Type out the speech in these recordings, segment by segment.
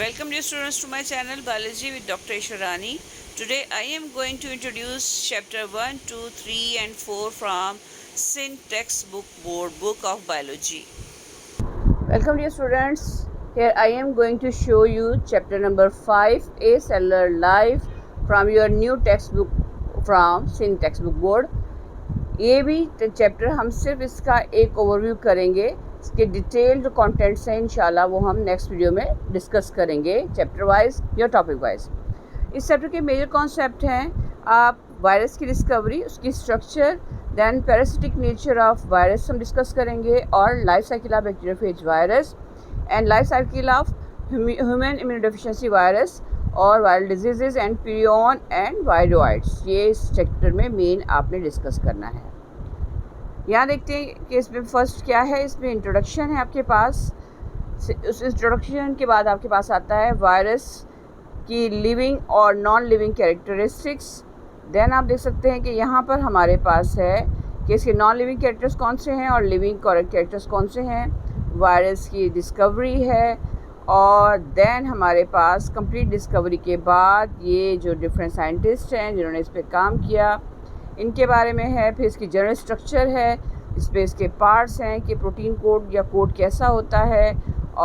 Welcome dear students to my channel Biology with Dr. Ishwarani. Today I am going to introduce chapter 1, 2, 3 and 4 from SIN textbook board book of biology. Welcome dear students. Here I am going to show you chapter number 5, Acellular Life from your new textbook from SIN textbook board. ये भी chapter हम सिर्फ इसका एक overview करेंगे, इसके detail जो contents हैं इंशाल्लाह वो हम नेक्स्ट वीडियो में डिस्कस करेंगे चैप्टर वाइज या टॉपिक वाइज। इस चैप्टर के मेजर कॉन्सेप्ट हैं आप वायरस की डिस्कवरी, उसकी structure, then parasitic nature of virus हम डिस्कस करेंगे और life cycle of bacteriophage virus and life cycle of human immunodeficiency virus और viral diseases and prion and viroids. ये इस चैप्टर में मेन आपने डिस्कस करना है। यहाँ देखते हैं कि इसमें फर्स्ट क्या है, इसमें इंट्रोडक्शन है आपके पास। उस इंट्रोडक्शन के बाद आपके पास आता है वायरस की लिविंग और नॉन लिविंग कैरेक्टरिस्टिक्स। देन आप देख सकते हैं कि यहाँ पर हमारे पास है कि इसके नॉन लिविंग कैरेक्टर्स कौन से हैं और लिविंग कैरेक्टर्स कौन से हैं। वायरस की डिस्कवरी है और देन हमारे पास कंप्लीट डिस्कवरी के बाद ये जो डिफरेंट साइंटिस्ट हैं जिन्होंने इस पर काम किया इनके बारे में है। फिर इसकी जनरल स्ट्रक्चर है, इस पर इसके पार्ट्स हैं कि प्रोटीन कोड या कोड कैसा होता है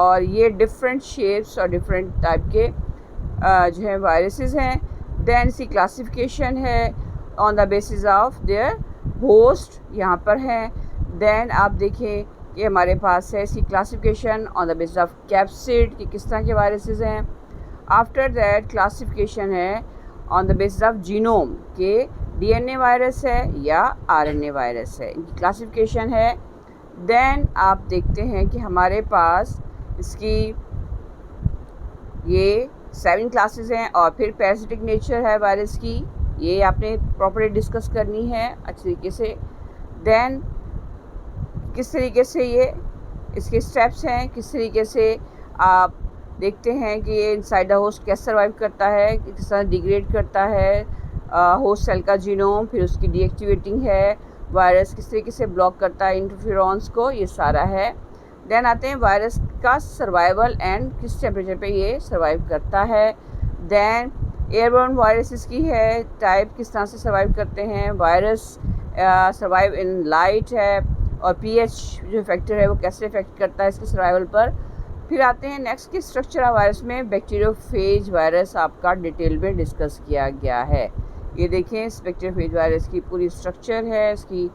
और ये डिफरेंट शेप्स और डिफरेंट टाइप के जो है वायरसेस हैं। देन इसकी क्लासिफिकेशन है on the basis of their host यहाँ पर है। देन आप देखें कि हमारे पास है इसकी classification on the basis of capsid कि किस तरह के वायरसेस हैं। आफ्टर दैट क्लासिफिकेशन है on the basis of genome के डीएनए वायरस है या आरएनए वायरस है, इनकी क्लासिफिकेशन है। देन आप देखते हैं कि हमारे पास इसकी ये 7 क्लासेस हैं और फिर पैरासिटिक नेचर है वायरस की, ये आपने प्रॉपर्ली डिस्कस करनी है अच्छी तरीके से। देन किस तरीके से ये इसके स्टेप्स हैं, किस तरीके से आप देखते हैं कि ये इनसाइड द होस्ट कैसे सर्वाइव करता है, किस तरह डिग्रेड करता है होस्ट सेल का जीनोम, फिर उसकी डीएक्टिवेटिंग है, वायरस किस तरीके से ब्लॉक करता है इंटरफेरॉन्स को, ये सारा है। देन आते हैं वायरस का सर्वाइवल एंड किस टेम्परेचर पे ये सर्वाइव करता है। देन एयरबोर्न वायरसेस की है टाइप, किस तरह से सर्वाइव करते हैं वायरस, सर्वाइव इन लाइट है और पीएच जो फैक्टर है वो कैसे इफेक्ट करता है इसके सर्वाइवल पर। फिर आते हैं नेक्स्ट की स्ट्रक्चर ऑफ वायरस में बैक्टीरियोफेज वायरस आपका डिटेल में डिस्कस किया गया है। ये देखें इस बैक्टीरियोफेज वायरस की पूरी स्ट्रक्चर है, इसकी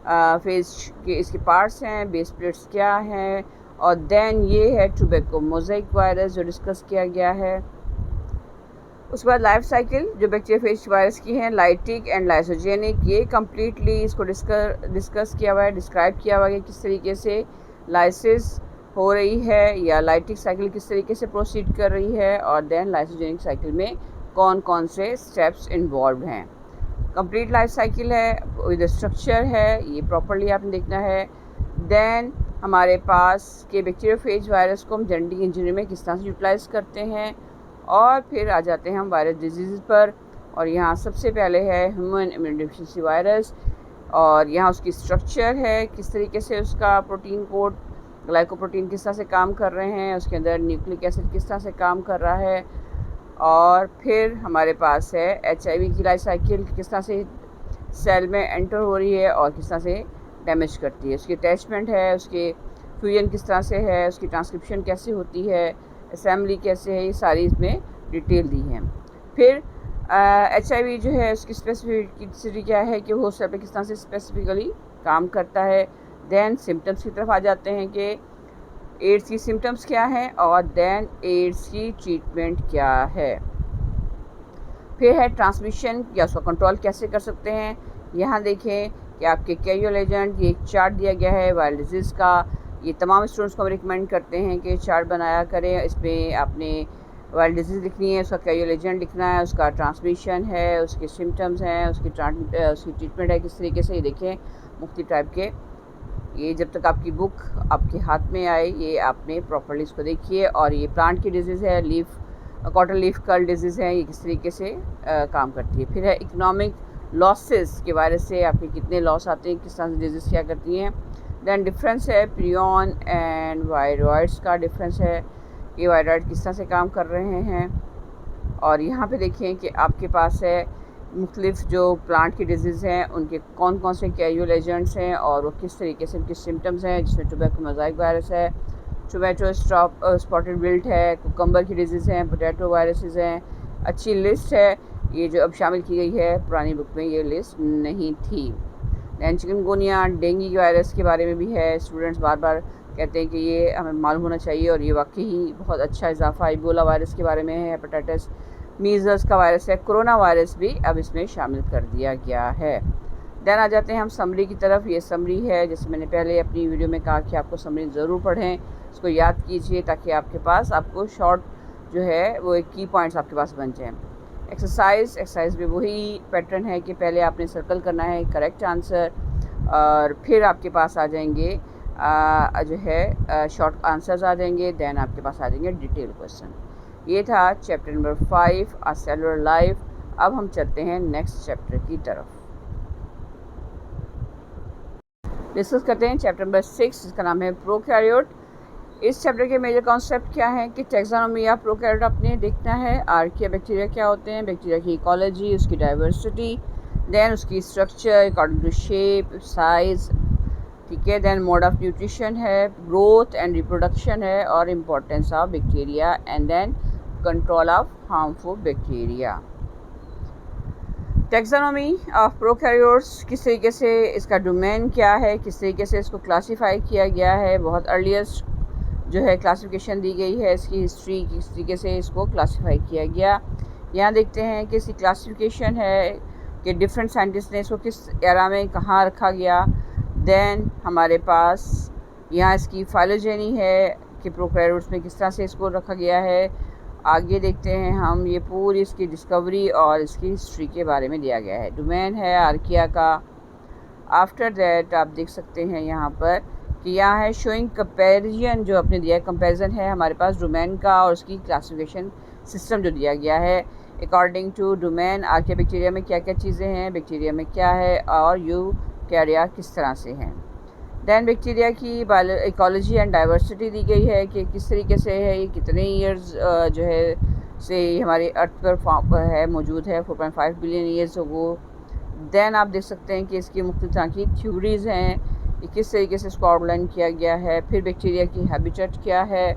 फेज के इसके पार्ट्स हैं, बेस प्लेट्स क्या हैं और देन ये है टोबैको मोज़ेक वायरस जो डिस्कस किया गया है। उसके बाद लाइफ साइकिल जो बैक्टीरियोफेज वायरस की है लाइटिक एंड लाइसोजेनिक, ये कम्प्लीटली इसको डिस्कस किया हुआ है, डिस्क्राइब किया हुआ है किस तरीके से लाइसिस हो रही है या लाइटिक साइकिल किस तरीके से प्रोसीड कर रही है और देन लाइसोजेनिक साइकिल में कौन कौन से स्टेप्स इन्वॉल्व हैं। कंप्लीट लाइफ साइकिल है विद स्ट्रक्चर है, ये प्रॉपर्ली आपने देखना है। देन हमारे पास के बैक्टीरियोफेज वायरस को हम जेनेटिक इंजीनियरिंग में किस तरह से यूटिलाइज़ करते हैं और फिर आ जाते हैं हम वायरस डिजीज़ पर। और यहाँ सबसे पहले है ह्यूमन इम्यूनोडेफिशिएंसी वायरस और यहाँ उसकी स्ट्रक्चर है, किस तरीके से उसका प्रोटीन कोड ग्लाइकोप्रोटीन किस तरह से काम कर रहे हैं, उसके अंदर न्यूक्लिक एसिड किस तरह से काम कर रहा है। और फिर हमारे पास है एचआईवी की लाइफ साइकिल किस तरह से सेल में एंटर हो रही है और किस तरह से डैमेज करती है, उसकी अटैचमेंट है, उसके फ्यूजन किस तरह से है, उसकी ट्रांसक्रिप्शन कैसे होती है, असेंबली कैसे है, ये सारी इसमें डिटेल दी है। फिर एचआईवी जो है उसकी स्पेसिफिसिटी क्या है कि वो सेल पे किस तरह से स्पेसिफिकली काम करता है। देन सिम्टम्स की तरफ आ जाते हैं कि एड्स की सिम्टम्स क्या हैं और देन एड्स की ट्रीटमेंट क्या है। फिर है ट्रांसमिशन या उसका कंट्रोल कैसे कर सकते हैं। यहाँ देखें कि आपके कैरियर एजेंट, ये एक चार्ट दिया गया है वायरल डिजीज़ का। ये तमाम स्टूडेंट्स को हम रिकमेंड करते हैं कि चार्ट बनाया करें, इसमें आपने वायरल डिजीज़ लिखनी है, उसका कैरियर एजेंट लिखना है, उसका ट्रांसमिशन है, उसके सिम्टम्स हैं, उसकी ट्रीटमेंट है किस तरीके से। ये देखें मुख्तलिफ टाइप के, ये जब तक आपकी बुक आपके हाथ में आए ये आपने प्रॉपर्ली इसको देखिए। और ये प्लांट की डिजीज़ है, कॉटन लीफ कर्ल डिजीज़ है, ये किस तरीके से काम करती है। फिर है इकोनॉमिक लॉसेस के वायरस से आपके कितने लॉस आते हैं, किस तरह से डिजीज़ क्या करती हैं। देन डिफरेंस है प्रियन एंड वायरॉइड्स का डिफरेंस है ये वायरॉइड किस तरह से काम कर रहे हैं। और यहाँ पे देखिए कि आपके पास है मुख्तलिफ जो प्लांट की डिजीज़ हैं उनके कौन कौन से कैजुअल एजेंट्स हैं और वो किस तरीके से उनके सिम्टम्स हैं, जिसमें टोबैको मोज़ाइक वायरस है, टोमेटो स्पॉटेड विल्ट है, कुकम्बर की डिजीज़ हैं, पोटैटो वायरसेस हैं। अच्छी लिस्ट है ये जो अब शामिल की गई है, पुरानी बुक में ये लिस्ट नहीं थी। दैन चिकनगुनिया डेंगू वायरस के बारे में भी है। स्टूडेंट्स बार बार कहते हैं कि ये हमें मालूम होना चाहिए और ये वाकई ही बहुत अच्छा इजाफा इबोला वायरस के बारे में है। हेपेटाइटिस मीज़ल्स का वायरस है, कोरोना वायरस भी अब इसमें शामिल कर दिया गया है। देन आ जाते हैं हम समरी की तरफ। ये समरी है, जैसे मैंने पहले अपनी वीडियो में कहा कि आपको समरी ज़रूर पढ़ें, इसको याद कीजिए ताकि आपके पास आपको शॉर्ट जो है वो एक की पॉइंट्स आपके पास बन जाएँ। एक्सरसाइज में वही पैटर्न है कि पहले आपने सर्कल करना है करेक्ट आंसर और फिर आपके पास आ जाएंगे जो है शॉर्ट आंसर्स आ जाएंगे। देन आपके पास आ जाएंगे डिटेल क्वेश्चन। ये था चैप्टर नंबर 5 आ सेलुलर लाइफ। अब हम चलते हैं नेक्स्ट चैप्टर की तरफ। डिस्कस करते हैं चैप्टर नंबर 6 जिसका नाम है प्रोकैरियोट। इस चैप्टर के मेजर कॉन्सेप्ट क्या है कि टैक्सोनॉमी या प्रोकैरियोट आपने देखना है। आर्किया बैक्टीरिया क्या होते हैं, बैक्टीरिया की इकोलॉजी, उसकी डाइवर्सिटी, देन उसकी structure according to shape size, ठीक है। देन मोड ऑफ न्यूट्रिशन है, ग्रोथ एंड रिप्रोडक्शन है और importance of bacteria and then control of harmful bacteria. Taxonomy of prokaryotes, किस तरीके से इसका डोमेन क्या है, किस तरीके से इसको क्लासीफाई किया गया है, बहुत अर्लीस्ट जो है क्लासिफिकेशन दी गई है, इसकी हिस्ट्री किस तरीके से इसको क्लासीफाई किया गया। यहाँ देखते हैं कि इसकी क्लासिफिकेशन है कि डिफरेंट साइंटिस्ट ने इसको किस एरा में कहाँ रखा गया। देन हमारे पास यहाँ इसकी फाइलोजेनी है कि प्रोकैरियोट्स में किस तरह से इसको रखा गया है। आगे देखते हैं हम, ये पूरी इसकी डिस्कवरी और इसकी हिस्ट्री के बारे में दिया गया है। डोमेन है आर्किया का। आफ्टर दैट आप देख सकते हैं यहाँ पर कि यहाँ है शोइंग कंपैरिजन, जो आपने दिया है कंपैरिजन है हमारे पास डोमेन का और उसकी क्लासिफिकेशन सिस्टम जो दिया गया है according to domain. Archaea bacteria में क्या क्या चीज़ें हैं, बैक्टीरिया में क्या है और यूकैरिया किस तरह से हैं। दैन बैक्टीरिया की इकोलॉजी एंड डाइवर्सिटी दी गई है कि किस तरीके से है, ये कितने ईयर्स जो है से हमारी अर्थ पर है मौजूद है, 4.5 बिलियन ईयर्स हो। दैन आप देख सकते हैं कि इसकी मुख्तलिफ तरह की थ्योरीज़ हैं कि किस तरीके से इसको आउटलाइन किया गया है। फिर बैक्टीरिया की हैबिटेट क्या है।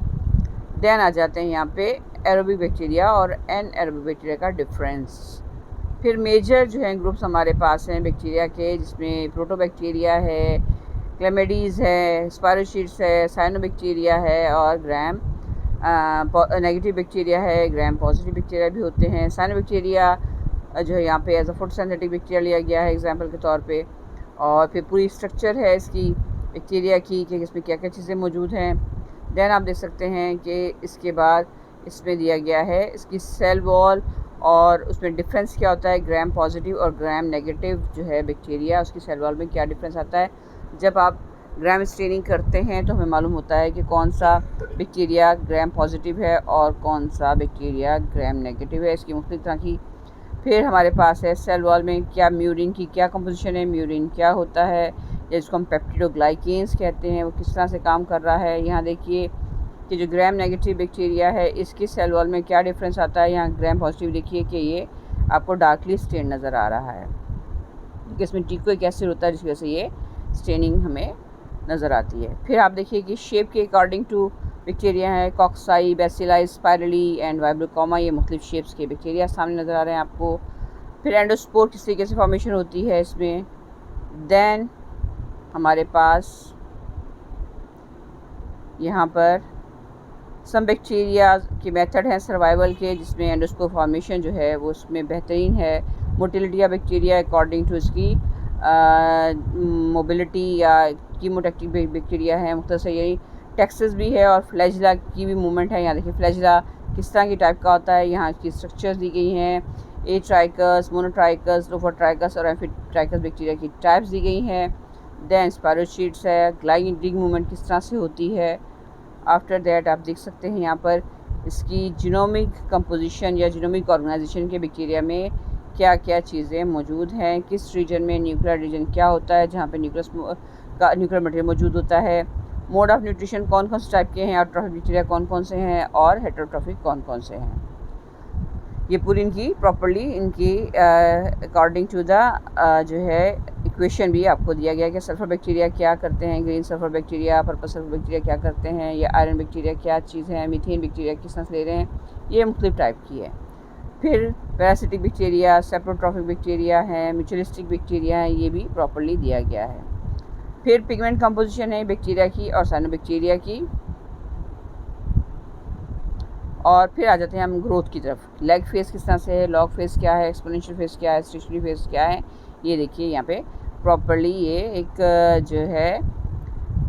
दैन आ जाते हैं यहाँ पे एरोबिक बैक्टीरिया और एनएरोबिक बैक्टीरिया का डिफरेंस। फिर मेजर जो है ग्रुप्स हमारे पास हैं बैक्टीरिया के, जिसमें प्रोटोबैक्टीरिया है, क्लेमिडीज़ है, स्पायरोशीट्स है, साइनोबैक्टीरिया है और ग्राम नेगेटिव बैक्टीरिया है, ग्राम पॉजिटिव बैक्टीरिया भी होते हैं। साइनोबैक्टीरिया जो है यहाँ पे एज अ फोटोसिंथेटिक बैक्टीरिया लिया गया है एग्जांपल के तौर पे। और फिर पूरी स्ट्रक्चर है इसकी बैक्टीरिया की कि इसमें क्या क्या चीज़ें मौजूद हैं। दैन आप देख सकते हैं कि इसके बाद इसमें दिया गया है इसकी सेल वॉल और उसमें डिफरेंस क्या होता है, ग्राम पॉजिटिव और ग्राम नेगेटिव जो है बैक्टीरिया, उसकी सेल वॉल में क्या डिफरेंस आता है। जब आप ग्राम स्टेनिंग करते हैं तो हमें मालूम होता है कि कौन सा बैक्टीरिया ग्राम पॉजिटिव है और कौन सा बैक्टीरिया ग्राम नेगेटिव है, इसकी मुख्तलिफ तरह की। फिर हमारे पास है सेल वॉल में क्या म्यूरिन की क्या कंपोजिशन है, म्यूरिन क्या होता है या जिसको हम पेप्टिडोग्लाइकेन्स कहते हैं, वो किस तरह से काम कर रहा है। यहाँ देखिए कि जो ग्राम नेगेटिव बैक्टीरिया है इसकी सेल वॉल में क्या डिफरेंस आता है। यहाँ ग्राम पॉजिटिव देखिए कि ये आपको डार्कली स्टेन नज़र आ रहा है क्योंकि इसमें टिकोइक एसिड होता है जिसकी वजह से ये स्टेनिंग हमें नज़र आती है। फिर आप देखिए कि शेप के अकॉर्डिंग टू बैक्टीरिया है, कॉक्साई, बेसिलाई, स्पाइरली एंड वाइब्रोकोमा, ये मुख्तलिफ शेप्स के बैक्टीरिया सामने नज़र आ रहे हैं आपको। फिर एंडोस्पोर किस तरीके से फॉर्मेशन होती है इसमें। देन हमारे पास यहाँ पर सम बैक्टीरिया के मेथड हैं सर्वाइवल के, जिसमें एंडोस्पोर फॉर्मेशन जो है वो उसमें बेहतरीन है। मोटिलिटी या बैक्टीरिया अकॉर्डिंग टू इसकी मोबिलिटी या कीमोटैक्टिक बैक्टीरिया है मुख्तसर, यही टेक्सस भी है और फ्लैजिला की भी मूवमेंट है। यहाँ देखिए फ्लैजिला किस तरह की टाइप का होता है, यहाँ की स्ट्रक्चर्स दी गई हैं। ए ट्राइकस, मोनोट्राइकस, लोफोट्राइकस और एम्फीट्राइकस बैक्टीरिया की टाइप्स दी गई हैं। देन स्पायरोशीट्स है, ग्लाइडिंग मूवमेंट किस तरह से होती है। आफ्टर दैट आप देख सकते हैं यहाँ पर इसकी जीनोमिक कंपोजिशन या जीनोमिक ऑर्गेनाइजेशन के बैक्टीरिया में क्या क्या चीज़ें मौजूद हैं, किस रीजन में न्यूक्लियर रीजन क्या होता है जहाँ पे न्यूक्लियर मटेरियल मौजूद होता है। मोड ऑफ न्यूट्रिशन कौन कौन से टाइप के हैं, ऑटोट्रॉफिक बैक्टीरिया कौन कौन से हैं और हेटेरोट्रॉफिक कौन कौन से हैं। ये पूरी इनकी प्रॉपर्ली इनकी अकॉर्डिंग टू द जो है इक्वेशन भी आपको दिया गया कि सल्फर बैक्टीरिया क्या करते हैं, green sulphur bacteria, purple sulphur bacteria क्या करते हैं, या आयरन बैक्टीरिया क्या चीज़ है, मीथेन बैक्टीरिया किस तरह से ले रहे हैं, ये मुख्तलिफ टाइप की है। फिर पैरासिटिक बैक्टीरिया, सेप्रोट्रॉफिक बैक्टीरिया है, म्यूचुअलिस्टिक बैक्टीरिया है, ये भी प्रॉपर्ली दिया गया है। फिर पिगमेंट कंपोजिशन है बैक्टीरिया की और साइनोबैक्टीरिया की। और फिर आ जाते हैं हम ग्रोथ की तरफ। लेग फेस किस तरह से है, लॉग फेस क्या है, एक्सपोनेंशियल फेस क्या है, स्टेशनरी फेस क्या है, ये देखिए यहाँ पे प्रॉपर्ली ये एक जो है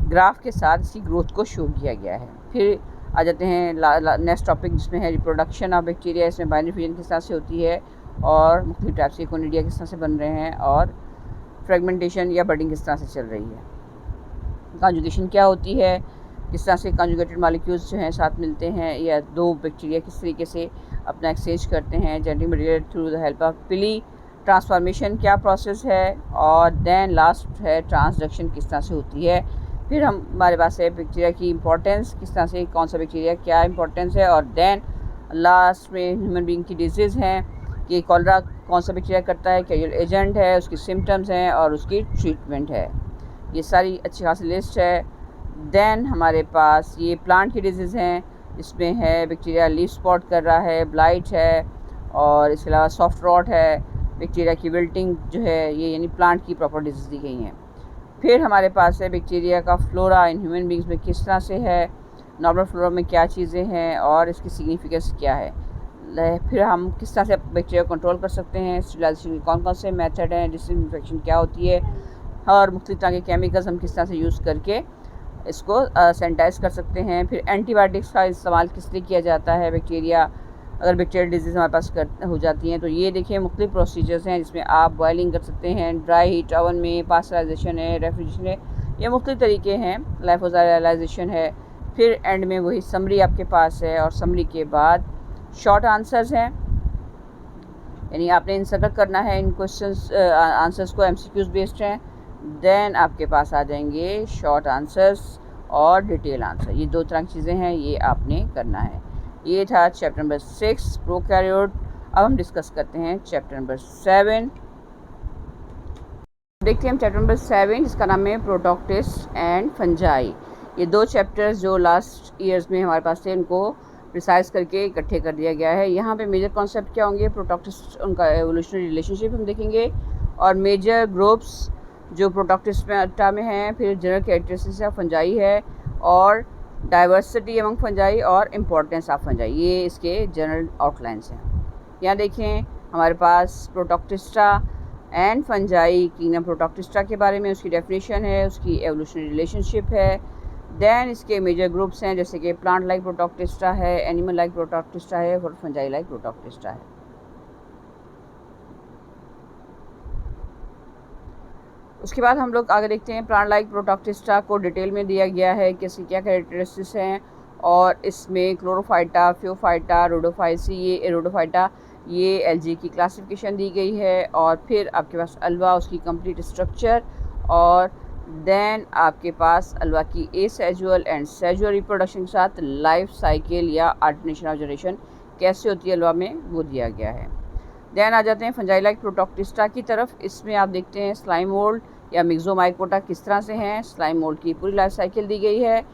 ग्राफ के साथ इसकी ग्रोथ को शो किया गया है। फिर आ जाते हैं नेक्स्ट टॉपिक जिसमें है रिप्रोडक्शन ऑफ बैक्टीरिया। इसमें बाइनरी फ्यूजन किस तरह से होती है और मुख्तलिफ टाइप से कोनिडिया किस तरह से बन रहे हैं और फ्रेगमेंटेशन या बडिंग किस तरह से चल रही है। कॉन्जुगेशन क्या होती है, किस तरह से कॉन्जुगेटेड मॉलिक्यूल्स जो हैं साथ मिलते हैं या दो बैक्टीरिया किस तरीके से अपना एक्सचेंज करते हैं genetic material through the help of पिली। ट्रांसफॉर्मेशन क्या प्रोसेस है और देन लास्ट है ट्रांसडक्शन किस तरह से होती है। फिर हमारे पास है बैक्टीरिया की इंपॉर्टेंस, किस तरह से कौन सा बैक्टीरिया क्या इंपॉर्टेंस है, और देन लास्ट में ह्यूमन बीइंग की डिजीज़ हैं कि कॉलरा कौन सा बैक्टीरिया करता है, कैजुअल एजेंट है, उसकी सिम्टम्स हैं और उसकी ट्रीटमेंट है। ये सारी अच्छी खासी लिस्ट है। देन हमारे पास ये प्लांट की डिजीज़ हैं, इसमें है बैक्टीरिया लीफ स्पॉट कर रहा है, ब्लाइट है, और इसके अलावा सॉफ्ट रॉट है, बैक्टीरिया की विल्टिंग जो है, ये यानी प्लांट की प्रॉपर डिजीज़ दी गई हैं। फिर हमारे पास है बैक्टीरिया का फ्लोरा इन ह्यूमन बींग्स में किस तरह से है, नॉर्मल फ्लोरा में क्या चीज़ें हैं और इसकी सिग्निफिकेंस क्या है। फिर हम किस तरह से बैक्टीरिया को कंट्रोल कर सकते हैं, स्टरलाइजेशन के कौन कौन से मेथड हैं, डिसइंफेक्शन क्या होती है, और मुख्तलिफ तरह के केमिकल्स हम किस तरह से यूज़ करके इसको सैनिटाइज़ कर सकते हैं। फिर एंटीबायोटिक्स का इस्तेमाल किस लिए किया जाता है बैक्टीरिया अगर बैक्टीरियल डिजीज़ हमारे पास हो जाती हैं, तो ये देखिए मुख्तलिफ प्रोसीजर्स हैं जिसमें आप बॉयलिंग कर सकते हैं, ड्राई हीट ओवन में, पास्चराइजेशन है, रेफ्रिजरेशन है, ये मुख्तलिफ तरीके हैं, लाइफोजाइलाइजेशन है। फिर एंड में वही समरी आपके पास है और समरी के बाद शॉर्ट आंसर्स हैं, यानी आपने इंसर्ट करना है इन क्वेश्चंस आंसर्स को, MCQs बेस्ड हैं। देन आपके पास आ जाएंगे शॉर्ट आंसर्स और डिटेल आंसर, ये दो तरह की चीज़ें हैं, ये आपने करना है। ये था चैप्टर नंबर 6 प्रोकैरियोट। अब हम डिस्कस करते हैं चैप्टर नंबर 7। देखते हैं हम चैप्टर नंबर 7 जिसका नाम है प्रोटोक्टिस्ट एंड फंजाई। ये दो चैप्टर्स जो लास्ट ईयर्स में हमारे पास थे उनको प्रिसाइज करके इकट्ठे कर दिया गया है। यहाँ पे मेजर कॉन्सेप्ट क्या होंगे, प्रोटोक्टिस्ट उनका एवोल्यूशनरी रिलेशनशिप हम देखेंगे और मेजर ग्रुप्स जो प्रोटोक्टिस्टा में हैं, फिर जनरल कैरेक्टरिस्टिक्स ऑफ फंजाई है और डाइवर्सिटी एमंग फंजाई और इम्पोर्टेंस ऑफ फंजाई, ये इसके जनरल आउटलाइंस हैं। यहाँ देखें हमारे पास protoctista and fungi, kingdom protoctista के बारे में उसकी डेफिनेशन है, उसकी एवोल्यूशनरी रिलेशनशिप है। देन इसके मेजर ग्रुप्स हैं जैसे कि प्लांट लाइक प्रोटोक्टिस्टा है, एनिमल लाइक प्रोटोक्टिस्टा है और फंजाई लाइक प्रोटोक्टिस्टा है। उसके बाद हम लोग आगे देखते हैं प्लांट लाइक प्रोटोक्टिस्टा को डिटेल में दिया गया है कि इसकी क्या कैरेक्टरिस्टिक्स हैं, और इसमें क्लोरोफाइटा, फ्योफाइटा, रोडोफाइसी, ये रोडोफाइटा, ये एलजी की क्लासिफिकेशन दी गई है। और फिर आपके पास अल्वा, उसकी कंप्लीट स्ट्रक्चर, और देन आपके पास अल्वा की एसेजुअल एंड सेजुअल रिप्रोडक्शन के साथ लाइफ साइकिल या अल्टरनेशन ऑफ जनरेशन कैसे होती है अल्वा में, वो दिया गया है। देन आ जाते हैं फंजाई लाइक प्रोटोक्टिस्टा की तरफ। इसमें आप देखते हैं स्लाइम मोल्ड या मिक्सोमाइकोटा किस तरह से हैं, स्लाइम मोल्ड की पूरी लाइफ साइकिल दी गई है।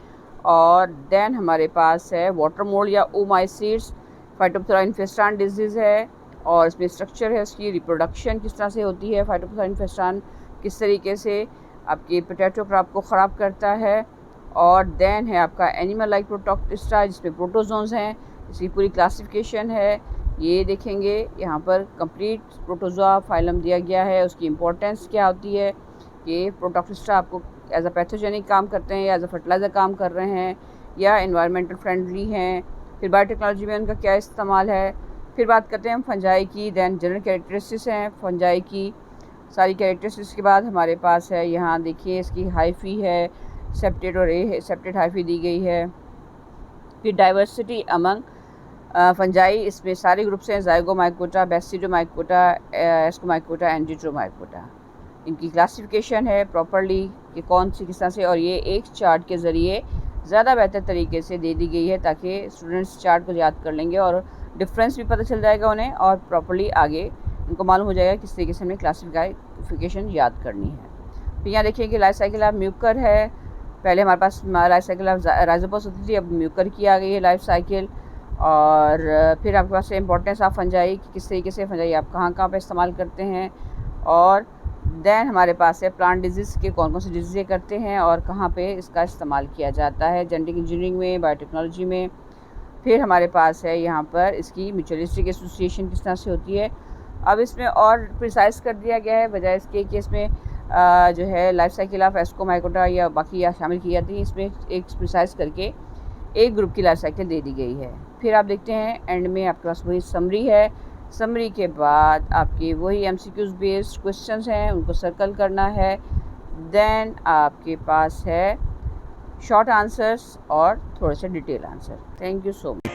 और देन हमारे पास है वाटर मोल्ड या ओमाइसीड्स, फाइटोप्थोरा इन्फेस्टान डिजीज़ है और इसमें स्ट्रक्चर है, इसकी रिप्रोडक्शन किस तरह से होती है, फाइटोप्थोरा इन्फेस्टान किस तरीके से आपके पोटैटो क्रॉप को ख़राब करता है। और देन है आपका एनिमल लाइक प्रोटोक्टिस्टा जिसमें प्रोटोजोन्स हैं, इसकी पूरी क्लासिफिकेशन है, ये देखेंगे यहाँ पर कंप्लीट प्रोटोजोआ फाइलम दिया गया है, उसकी इंपॉर्टेंस क्या होती है कि प्रोटोक्टिस्टा आपको एज अ पैथोजेनिक काम करते हैं या एज अ फर्टिलाइज़र काम कर रहे हैं या एनवायरमेंटल फ्रेंडली हैं, फिर बायोटेक्नोलॉजी में उनका क्या इस्तेमाल है। फिर बात करते हैं हम फंजाई की। देन जनरल कैरेक्टरिस्टिक्स हैं फंजाई की, सारी कैरेक्टरिस्टिक्स के बाद हमारे पास है यहाँ देखिए इसकी हाइफी है, सेप्टेड और सेप्टेड हाइफी दी गई है। फिर डाइवर्सिटी अमंग फंजाई, इसमें सारे ग्रुप्स हैं, जाइगोमाइकोटा, बेसिडोमाइकोटा, एस्कोमाइकोटा, एंजिट्रोमाइकोटा, इनकी क्लासिफिकेशन है प्रॉपरली कि कौन सी किस तरह से, और ये एक चार्ट के ज़रिए ज़्यादा बेहतर तरीके से दे दी गई है ताकि स्टूडेंट्स चार्ट को याद कर लेंगे और डिफरेंस भी पता चल जाएगा उन्हें और प्रॉपर्ली आगे उनको मालूम हो जाएगा किस तरीके से हमें क्लासिफिकेशन याद करनी है। फिर यहाँ देखिए कि लाइफ साइकिल ऑफ म्यूकर है। पहले हमारे पास लाइफ साइकिल ऑफ राइजोपस होती थी, अब म्यूकर की आ गई है लाइफ साइकिल। और फिर आपके पास इम्पोर्टेंस ऑफ फंजाई कि किस तरीके से फंजाई आप कहाँ कहाँ पे इस्तेमाल करते हैं। और देन हमारे पास है प्लांट डिजीज़ के कौन कौन से डिजीज़ करते हैं और कहाँ पे इसका इस्तेमाल किया जाता है, जेनेटिक इंजीनियरिंग में, बायोटेक्नोलॉजी में। फिर हमारे पास है यहाँ पर इसकी म्यूचुअलिस्टिक एसोसिएशन किस तरह से होती है। अब इसमें और प्रिसाइज़ कर दिया गया है, बजाय इसके कि इसमें जो है लाइफ साइकिल ऑफ एस्कोमाइकोटा या बाकी या शामिल की जाती है, इसमें एक प्रिसाइज़ करके एक ग्रुप की लाइफ साइकिल दे दी गई है। फिर आप देखते हैं एंड में आपके पास वही समरी है। समरी के बाद आपके वही एमसीक्यूज़ बेस्ड क्वेश्चंस हैं, उनको सर्कल करना है। देन आपके पास है शॉर्ट आंसर्स और थोड़े से detail answer. Thank you so much.